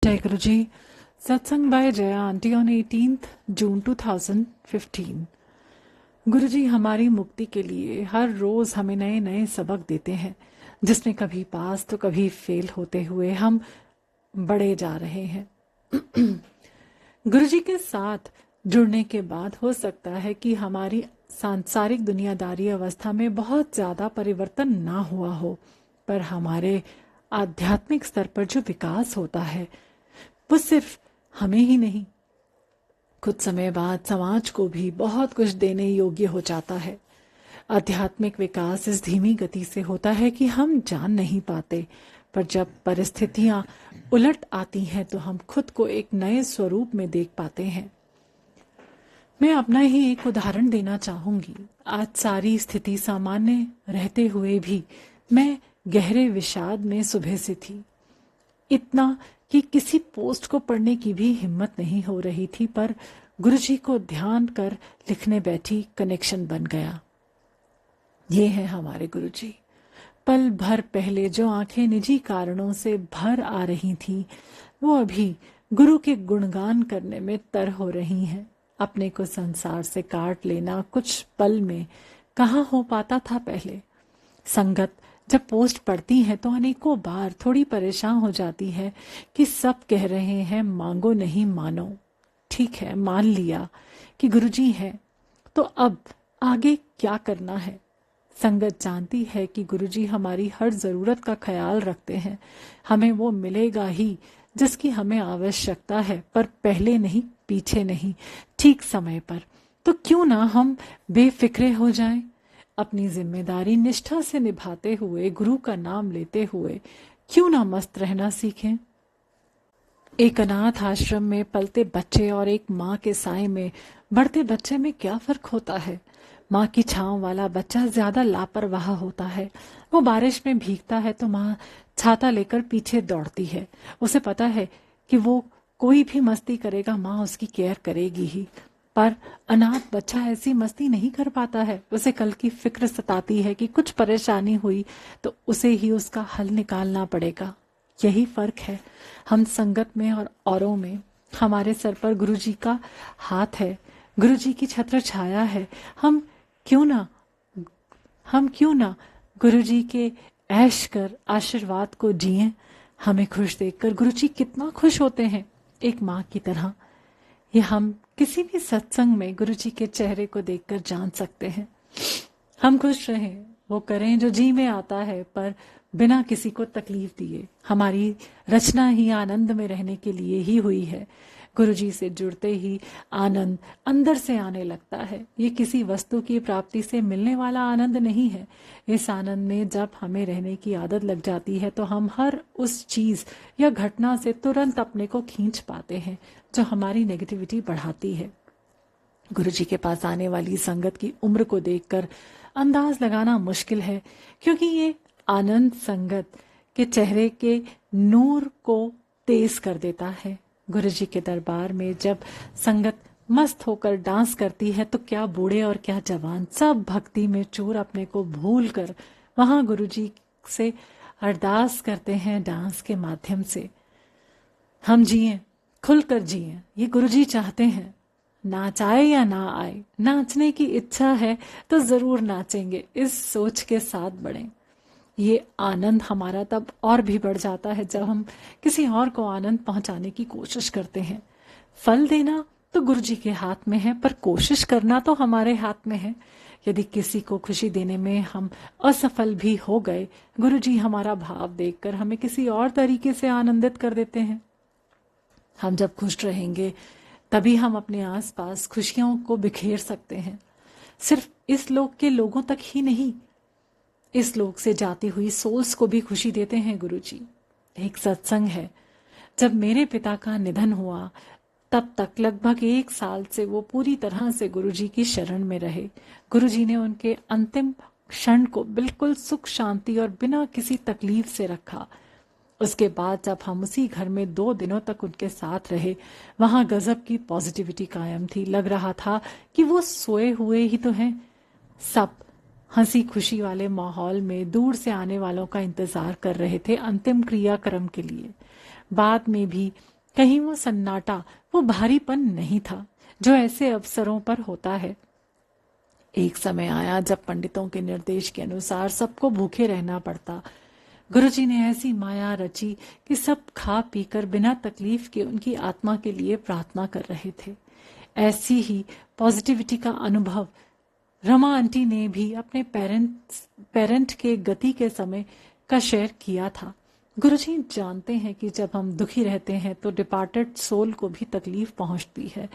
जय guru ji. Satsang by Jaya aunty on 18th June 2015। Guru जी हमारी मुक्ति के लिए हर रोज हमें नए नए सबक देते हैं, जिसमें कभी पास तो कभी फेल होते हुए हम बढ़े जा रहे हैं। गुरु जी के साथ जुड़ने के बाद हो सकता है कि हमारी सांसारिक दुनियादारी अवस्था में बहुत ज्यादा परिवर्तन ना हुआ हो, पर हमारे आध्यात्मिक स्तर पर जो विकास होता है वो सिर्फ हमें ही नहीं, कुछ समय बाद समाज को भी बहुत कुछ देने योग्य हो जाता है। आध्यात्मिक विकास इस धीमी गति से होता है कि हम जान नहीं पाते, पर जब परिस्थितियां उलट आती हैं तो हम खुद को एक नए स्वरूप में देख पाते हैं। मैं अपना ही एक उदाहरण देना चाहूंगी। आज सारी स्थिति सामान्य रहते हुए भी मैं गहरे विषाद में सुबह से थी, इतना कि किसी पोस्ट को पढ़ने की भी हिम्मत नहीं हो रही थी, पर गुरुजी को ध्यान कर लिखने बैठी, कनेक्शन बन गया। ये है हमारे गुरुजी। पल भर पहले जो आंखें निजी कारणों से भर आ रही थीं, वो अभी गुरु के गुणगान करने में तर हो रही हैं। अपने को संसार से काट लेना कुछ पल में कहाँ हो पाता था पहले। संगत जब पोस्ट पढ़ती है तो अनेकों बार थोड़ी परेशान हो जाती है कि सब कह रहे हैं मांगो नहीं मानो। ठीक है, मान लिया कि गुरुजी हैं, तो अब आगे क्या करना है। संगत जानती है कि गुरुजी हमारी हर जरूरत का ख्याल रखते हैं। हमें वो मिलेगा ही जिसकी हमें आवश्यकता है, पर पहले नहीं, पीछे नहीं, ठीक समय पर। तो क्यों ना हम बेफिक्रे हो जाएं, अपनी जिम्मेदारी निष्ठा से निभाते हुए, गुरु का नाम लेते हुए क्यों ना मस्त रहना सीखें। एक अनाथ आश्रम में पलते बच्चे और एक माँ के साए में बढ़ते बच्चे में क्या फर्क होता है। माँ की छांव वाला बच्चा ज्यादा लापरवाह होता है। वो बारिश में भीगता है तो माँ छाता लेकर पीछे दौड़ती है। उसे पता है कि वो कोई भी मस्ती करेगा, माँ उसकी केयर करेगी ही। पर अनाथ बच्चा ऐसी मस्ती नहीं कर पाता है। उसे कल की फिक्र सताती है कि कुछ परेशानी हुई तो उसे ही उसका हल निकालना पड़ेगा। यही फर्क है हम संगत में और औरों में। हमारे सर पर गुरुजी का हाथ है, गुरुजी की छत्र छाया है। हम क्यों ना गुरुजी के ऐश कर आशीर्वाद को जिएं। हमें खुश देखकर गुरुजी कितना खुश होते हैं, एक माँ की तरह। ये हम किसी भी सत्संग में गुरुजी के चेहरे को देखकर जान सकते हैं। हम खुश रहें, वो करें जो जी में आता है, पर बिना किसी को तकलीफ दिए। हमारी रचना ही आनंद में रहने के लिए ही हुई है। गुरुजी से जुड़ते ही आनंद अंदर से आने लगता है। ये किसी वस्तु की प्राप्ति से मिलने वाला आनंद नहीं है। इस आनंद में जब हमें रहने की आदत लग जाती है तो हम हर उस चीज या घटना से तुरंत अपने को खींच पाते हैं जो हमारी नेगेटिविटी बढ़ाती है। गुरुजी के पास आने वाली संगत की उम्र को देखकर अंदाज लगाना मुश्किल है, क्योंकि ये आनंद संगत के चेहरे के नूर को तेज कर देता है। गुरुजी के दरबार में जब संगत मस्त होकर डांस करती है तो क्या बूढ़े और क्या जवान, सब भक्ति में चूर अपने को भूल कर वहां गुरुजी से अरदास करते हैं डांस के माध्यम से। हम जिए, खुलकर जिए, ये गुरुजी चाहते हैं। नाच आए या ना आए, नाचने की इच्छा है तो जरूर नाचेंगे, इस सोच के साथ बढ़ें। ये आनंद हमारा तब और भी बढ़ जाता है जब हम किसी और को आनंद पहुंचाने की कोशिश करते हैं। फल देना तो गुरुजी के हाथ में है, पर कोशिश करना तो हमारे हाथ में है। यदि किसी को खुशी देने में हम असफल भी हो गए, गुरुजी हमारा भाव देखकर हमें किसी और तरीके से आनंदित कर देते हैं। हम जब खुश रहेंगे तभी हम अपने आसपास खुशियों को बिखेर सकते हैं। सिर्फ इस लोक के लोगों तक ही नहीं, इस लोक से जाती हुई सोल्स को भी खुशी देते हैं गुरुजी। एक सत्संग है, जब मेरे पिता का निधन हुआ तब तक लगभग 1 साल से वो पूरी तरह से गुरुजी की शरण में रहे। गुरुजी ने उनके अंतिम क्षण को बिल्कुल सुख शांति और बिना किसी तकलीफ से रखा। उसके बाद जब हम उसी घर में 2 दिनों तक उनके साथ रहे, वहां गजब की पॉजिटिविटी कायम थी। लग रहा था कि वो सोए हुए ही तो हैं। सब हंसी खुशी वाले माहौल में दूर से आने वालों का इंतजार कर रहे थे अंतिम क्रियाक्रम के लिए। बाद में भी कहीं वो सन्नाटा, वो भारीपन नहीं था जो ऐसे अवसरों पर होता है। एक समय आया जब पंडितों के निर्देश के अनुसार सबको भूखे रहना पड़ता। गुरुजी ने ऐसी माया रची कि सब खा पीकर बिना तकलीफ के उनकी आत्मा के लिए प्रार्थना कर रहे थे। ऐसी ही पॉजिटिविटी का अनुभव रमा आंटी ने भी अपने पेरेंट के गति के समय का शेयर किया था। गुरुजी जानते हैं कि जब हम दुखी रहते हैं तो डिपार्टेड सोल को भी तकलीफ पहुंचती है।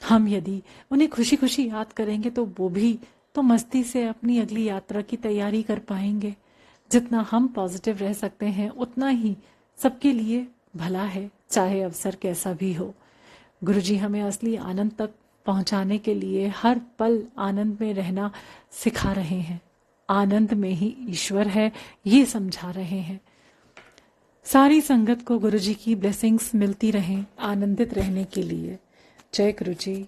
हम यदि उन्हें खुशी खुशी याद करेंगे तो वो भी तो मस्ती से अपनी अगली यात्रा की तैयारी कर पाएंगे। जितना हम पॉजिटिव रह सकते हैं उतना ही सबके लिए भला है, चाहे अवसर कैसा भी हो। गुरुजी हमें असली आनंद तक पहुंचाने के लिए हर पल आनंद में रहना सिखा रहे हैं। आनंद में ही ईश्वर है, ये समझा रहे हैं। सारी संगत को गुरुजी की ब्लेसिंग्स मिलती रहें आनंदित रहने के लिए। जय गुरुजी।